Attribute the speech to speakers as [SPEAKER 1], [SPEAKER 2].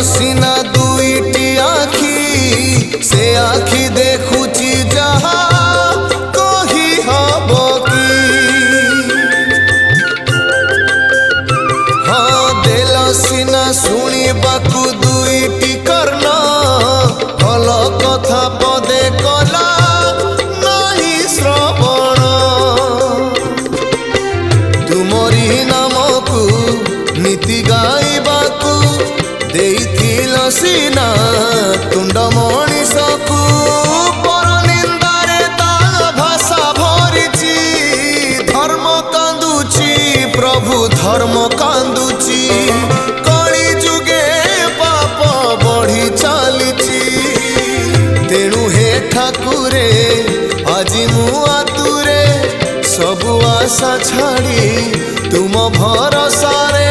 [SPEAKER 1] सीना दुईटी आखी से आखी देखुची जहा कही हब कि हाँ देल सीना शुणिबाकू दुईटी कर्ण भल कथा पदे कला नहीं श्रवण तुमरी नामकू नीति गाइबाकू देइथिल सीना तुंड मणिषकू पर निंदारे ता भाषा भरिची धर्म कांदुची प्रभु धर्म कांदुची कली जुगे पाप बढ़ी चलीची तेणु हे ठाकुरे आजी मु आतुरे सबु आशा छाड़ी तुम भरोसा रे